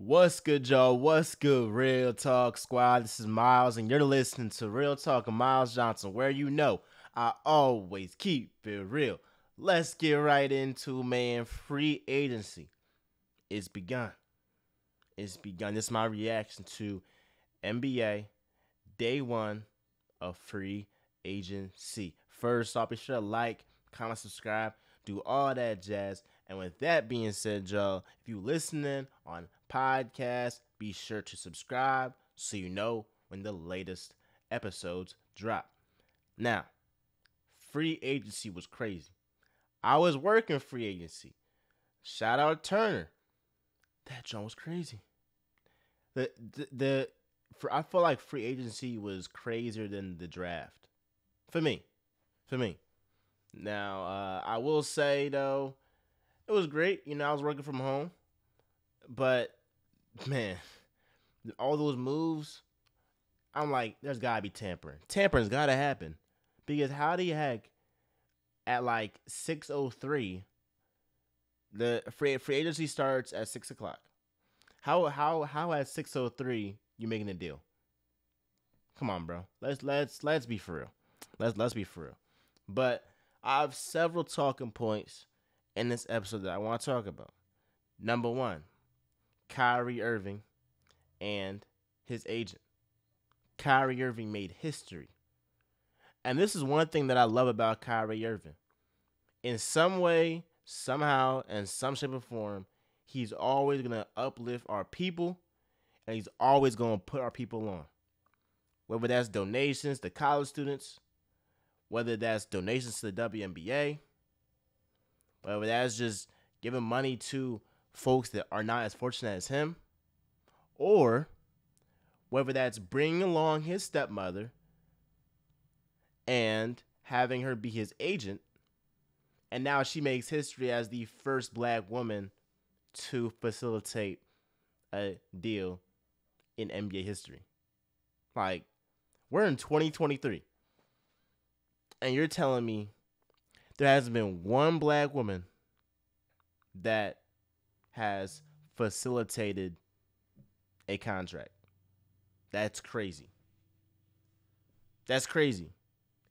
What's good, y'all? What's good, Real Talk Squad? This is Miles, and you're listening to Real Talk of Miles Johnson, where you know I always keep it real. Let's get right into, man. Free agency is begun. It's begun. This is my reaction to NBA day one of free agency. First off, be sure to like, comment, subscribe, do all that jazz. And with that being said, y'all, if you listening on podcast, be sure to subscribe so you know when the latest episodes drop. Now, free agency was crazy. I was working free agency. Shout out Turner. That John was crazy. I feel like free agency was crazier than the draft. For me. Now, I will say though, it was great. I was working from home, but man, all those moves, I'm like, there's gotta be tampering. Tampering's gotta happen because how the heck at like 6:03, the free agency starts at 6 o'clock. How at 6:03 you making a deal? Come on, bro. Let's be for real. Let's be for real. But I have several talking points in this episode that I want to talk about. Number one, Kyrie Irving and his agent. Kyrie Irving made history. And this is one thing that I love about Kyrie Irving. In some way, somehow, in some shape or form, he's always going to uplift our people, and he's always going to put our people on. Whether that's donations to college students, whether that's donations to the WNBA, whether that's just giving money to folks that are not as fortunate as him, or whether that's bringing along his stepmother and having her be his agent, and now she makes history as the first black woman to facilitate a deal in NBA history. Like, we're in 2023, and you're telling me there hasn't been one black woman that has facilitated a contract. That's crazy. That's crazy.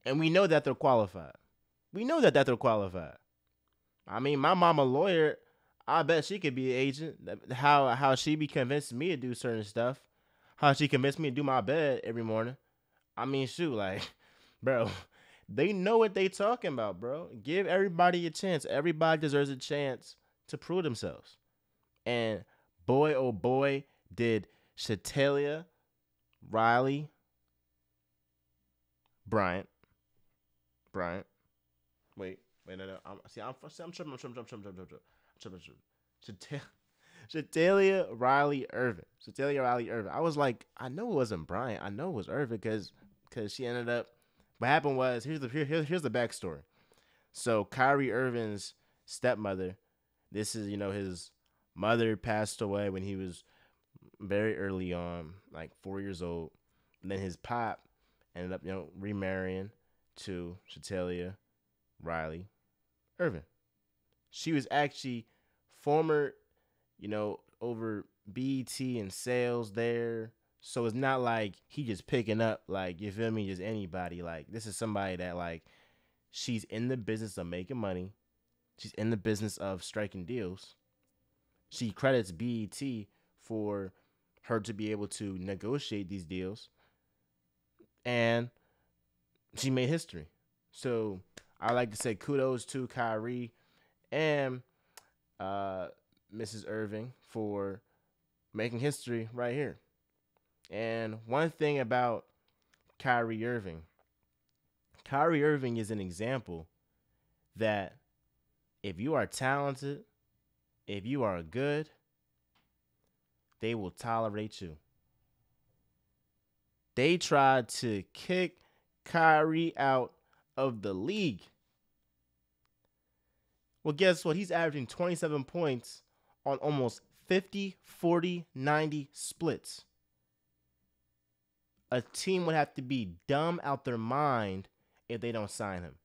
And we know that they're qualified. They're qualified. I mean, my mama lawyer, I bet she could be an agent. How she be convincing me to do certain stuff. How she convinced me to do my bed every morning. I mean, shoot, like, bro, they know what they talking about, bro. Give everybody a chance. Everybody deserves a chance to prove themselves. And boy, oh boy, did Shatelia Riley Bryant. Wait, no. I'm tripping. Shatelia Riley Irving. I was like, I know it wasn't Bryant. I know it was Irving because she ended up. What happened was here's the backstory. So Kyrie Irving's stepmother, this is his mother passed away when he was very early on, like 4 years old. And then his pop ended up remarrying to Shatelia Riley Irving. She was actually former, over BET and sales there. So it's not like he just picking up, like, you feel me, just anybody. Like, this is somebody that, like, she's in the business of making money. She's in the business of striking deals. She credits BET for her to be able to negotiate these deals. And she made history. So I like to say kudos to Kyrie and Mrs. Irving for making history right here. And one thing about Kyrie Irving is an example that if you are talented, if you are good, they will tolerate you. They tried to kick Kyrie out of the league. Well, guess what? He's averaging 27 points on almost 50, 40, 90 splits. A team would have to be dumb out their mind if they don't sign him.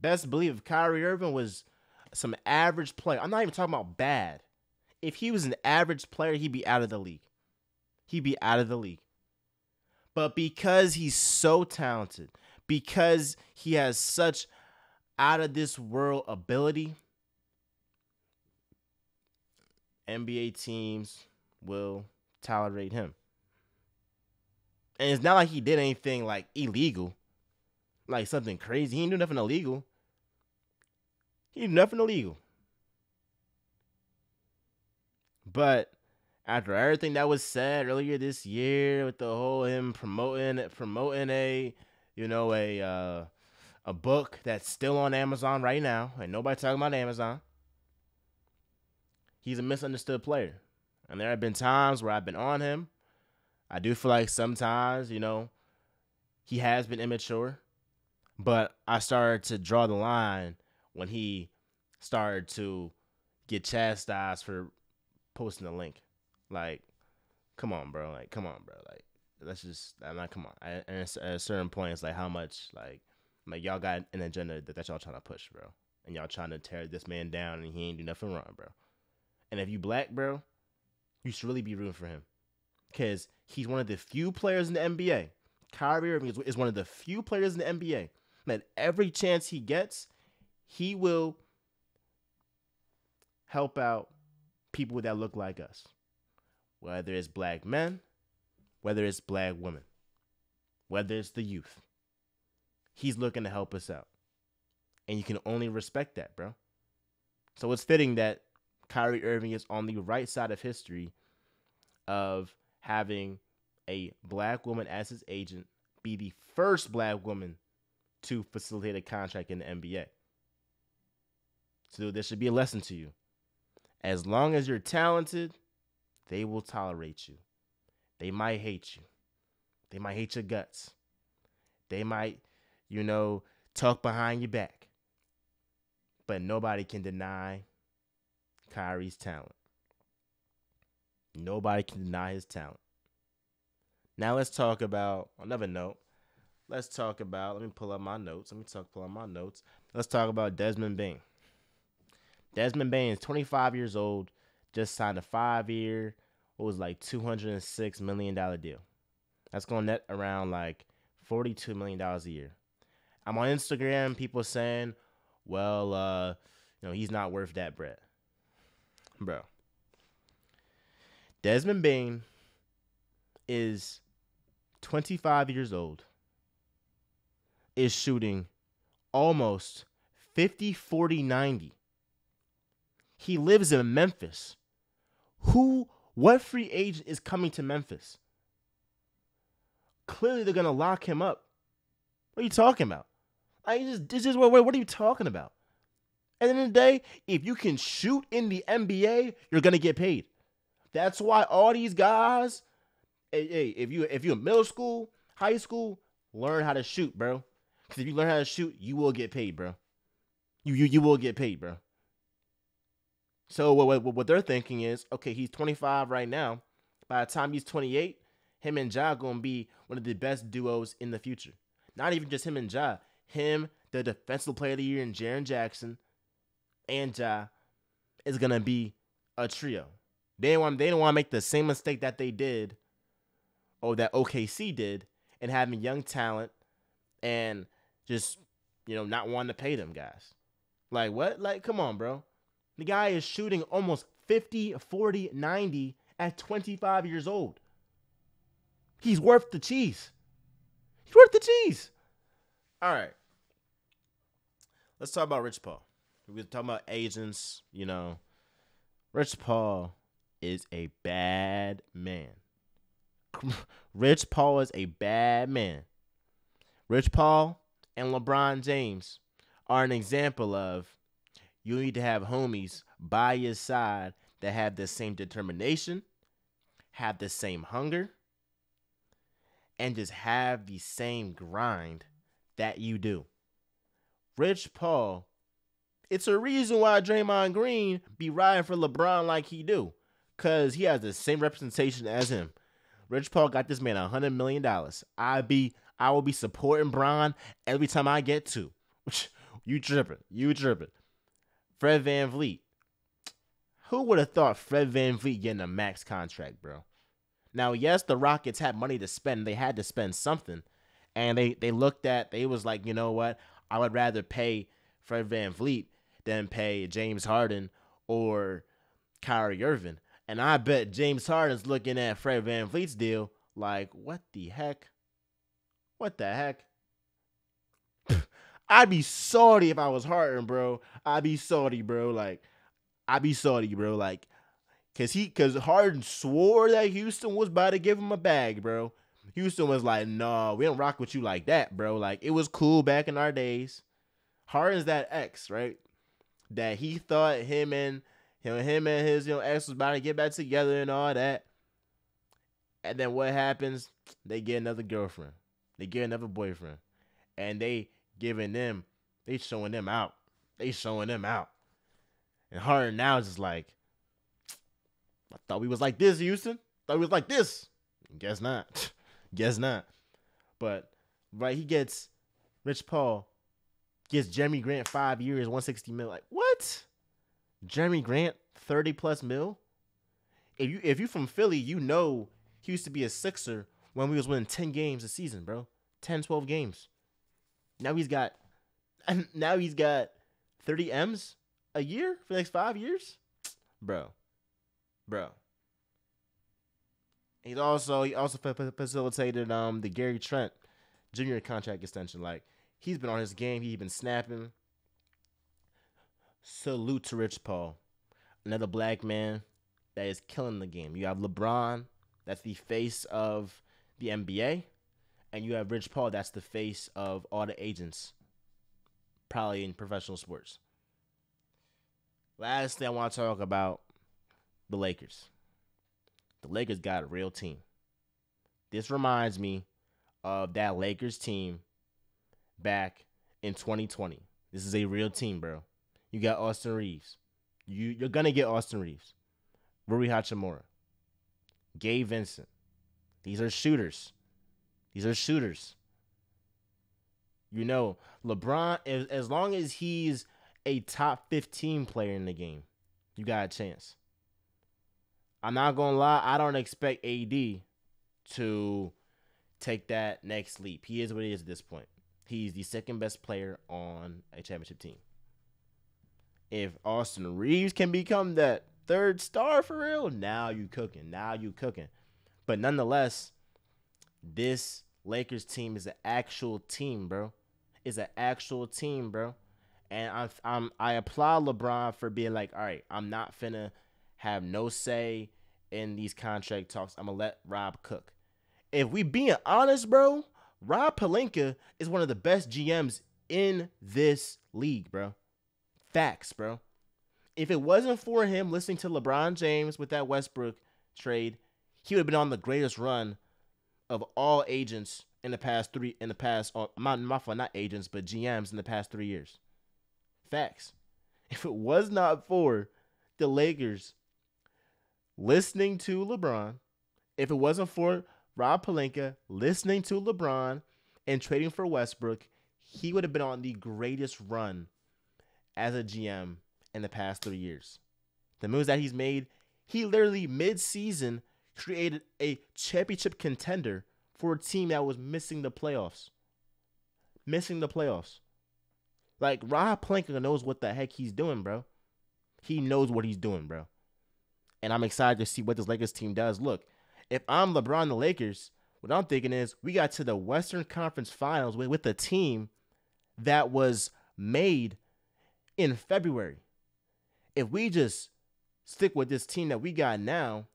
Best believe if Kyrie Irving was some average player, I'm not even talking about bad. If he was an average player, he'd be out of the league. He'd be out of the league. But because he's so talented, because he has such out of this world ability, NBA teams will tolerate him. And it's not like he did anything like illegal, like something crazy. He didn't do nothing illegal. He did nothing illegal. But after everything that was said earlier this year with the whole him promoting a a book that's still on Amazon right now, and nobody talking about Amazon. He's a misunderstood player. And there have been times where I've been on him. I do feel like sometimes, he has been immature. But I started to draw the line when he started to get chastised for posting a link. Like, come on, bro. Like, let's just, come on. And at a certain point, it's like how much, like y'all got an agenda that y'all trying to push, bro. And y'all trying to tear this man down, and he ain't do nothing wrong, bro. And if you black, bro, you should really be rooting for him. Because he's one of the few players in the NBA. Kyrie Irving is one of the few players in the NBA that every chance he gets, he will help out people that look like us. Whether it's black men, whether it's black women, whether it's the youth. He's looking to help us out. And you can only respect that, bro. So it's fitting that Kyrie Irving is on the right side of history of having a black woman as his agent, be the first black woman to facilitate a contract in the NBA. So there should be a lesson to you. As long as you're talented, they will tolerate you. They might hate you. They might hate your guts. They might, talk behind your back. But nobody can deny Kyrie's talent. Nobody can deny his talent. Now let's talk about, on another note, let me pull up my notes. Let's talk about Desmond Bane. Desmond Bane is 25 years old, just signed a 5-year, $206 million deal. That's going to net around like $42 million a year. I'm on Instagram, people saying, well, he's not worth that bread. Bro. Desmond Bane is 25 years old, is shooting almost 50, 40, 90. He lives in Memphis. What free agent is coming to Memphis? Clearly they're going to lock him up. What are you talking about? What are you talking about? At the end of the day, if you can shoot in the NBA, you're going to get paid. That's why all these guys, if you're in middle school, high school, learn how to shoot, bro. Because if you learn how to shoot, you will get paid, bro. You will get paid, bro. So what they're thinking is, okay, he's 25 right now. By the time he's 28, him and Ja going to be one of the best duos in the future. Not even just him and Ja. Him, the defensive player of the year, and Jaren Jackson, and Ja is going to be a trio. They don't want to make the same mistake that they did, or that OKC did, in having young talent and just, not wanting to pay them guys. Like, what? Like, come on, bro. The guy is shooting almost 50, 40, 90 at 25 years old. He's worth the cheese. He's worth the cheese. All right. Let's talk about Rich Paul. We're talking about agents, Rich Paul is a bad man. Rich Paul is a bad man. Rich Paul and LeBron James are an example of you need to have homies by your side that have the same determination, have the same hunger, and just have the same grind that you do. Rich Paul, it's a reason why Draymond Green be riding for LeBron like he do, because he has the same representation as him. Rich Paul got this man $100 million. I will be supporting Bron every time I get to. You tripping. Fred VanVleet. Who would have thought Fred VanVleet getting a max contract, bro? Now, yes, the Rockets had money to spend. They had to spend something. And they looked at, they was like, you know what? I would rather pay Fred VanVleet than pay James Harden or Kyrie Irving. And I bet James Harden's looking at Fred VanVleet's deal like, what the heck? What the heck? I'd be salty if I was Harden, bro. I'd be salty, bro. Like, cause Harden swore that Houston was about to give him a bag, bro. Houston was like, no, we don't rock with you like that, bro. Like, it was cool back in our days. Harden's that ex, right? That he thought him and his ex was about to get back together and all that. And then what happens? They get another girlfriend. They get another boyfriend. And they showing them out. And Harden now is just like, I thought we was like this, Houston. Thought we was like this. Guess not. But, right, he gets Rich Paul, gets Jeremy Grant 5 years, 160 mil. Like, what? Jeremy Grant, 30 plus mil? If you from Philly, you know he used to be a Sixer when we was winning 10 games a season, bro. 10, 12 games. Now he's got 30 M's a year for the next 5 years? Bro. He also facilitated the Gary Trent Jr. contract extension. Like, he's been on his game. He's been snapping. Salute to Rich Paul. Another black man that is killing the game. You have LeBron, that's the face of the NBA. And you have Rich Paul, that's the face of all the agents, probably in professional sports. Last thing I want to talk about, the Lakers. The Lakers got a real team. This reminds me of that Lakers team back in 2020. This is a real team, bro. You got Austin Reeves. You're going to get Austin Reeves. Rui Hachimura. Gabe Vincent. These are shooters. You know, LeBron, as long as he's a top 15 player in the game, you got a chance. I'm not going to lie, I don't expect AD to take that next leap. He is what he is at this point. He's the second best player on a championship team. If Austin Reeves can become that third star for real, now you cooking. But nonetheless, this Lakers team is an actual team, bro. And I applaud LeBron for being like, all right, I'm not finna have no say in these contract talks. I'm gonna let Rob cook. If we being honest, bro, Rob Pelinka is one of the best GMs in this league, bro. Facts, bro. If it wasn't for him listening to LeBron James with that Westbrook trade, he would have been on the greatest run of all agents not agents, but GMs in the past 3 years. Facts. If it was not for the Lakers listening to LeBron, if it wasn't for Rob Pelinka listening to LeBron and trading for Westbrook, he would have been on the greatest run as a GM in the past 3 years. The moves that he's made, he literally mid-season created a championship contender for a team that was missing the playoffs. Like, Rob Pelinka knows what the heck he's doing, bro. He knows what he's doing, bro. And I'm excited to see what this Lakers team does. Look, if I'm LeBron and the Lakers, what I'm thinking is we got to the Western Conference Finals with a team that was made in February. If we just stick with this team that we got now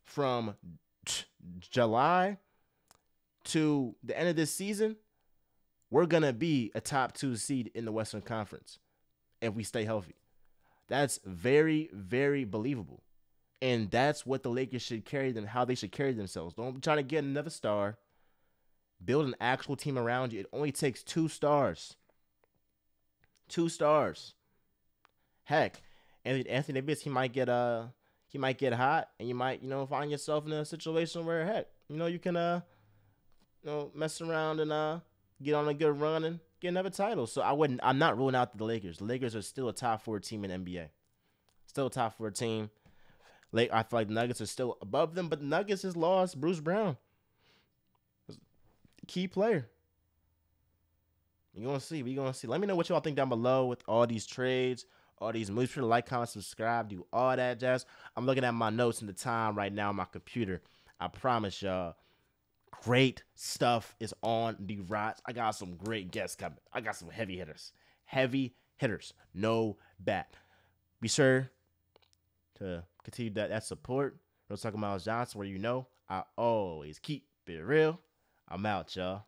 from July to the end of this season, we're going to be a top 2 seed in the Western Conference if we stay healthy. That's very, very believable. And that's what the Lakers should carry them, how they should carry themselves. Don't be trying to get another star. Build an actual team around you. It only takes 2 stars. 2 stars. Heck, Anthony Davis, he might get hot, and you might, find yourself in a situation where, heck, you can mess around and get on a good run and get another title. So I'm not ruling out the Lakers. The Lakers are still a top 4 team in the NBA. Still top 4 team. Late, I feel like the Nuggets are still above them, but the Nuggets just lost Bruce Brown, key player. You're gonna see. We gonna see. Let me know what y'all think down below with all these trades, all these moves. Be sure to like, comment, subscribe, do all that jazz. I'm looking at my notes in the time right now on my computer. I promise y'all, great stuff is on the rise. I got some great guests coming. I got some heavy hitters. Heavy hitters. No bat. Be sure to continue that support. We're talking about Johnson, where I always keep it real. I'm out, y'all.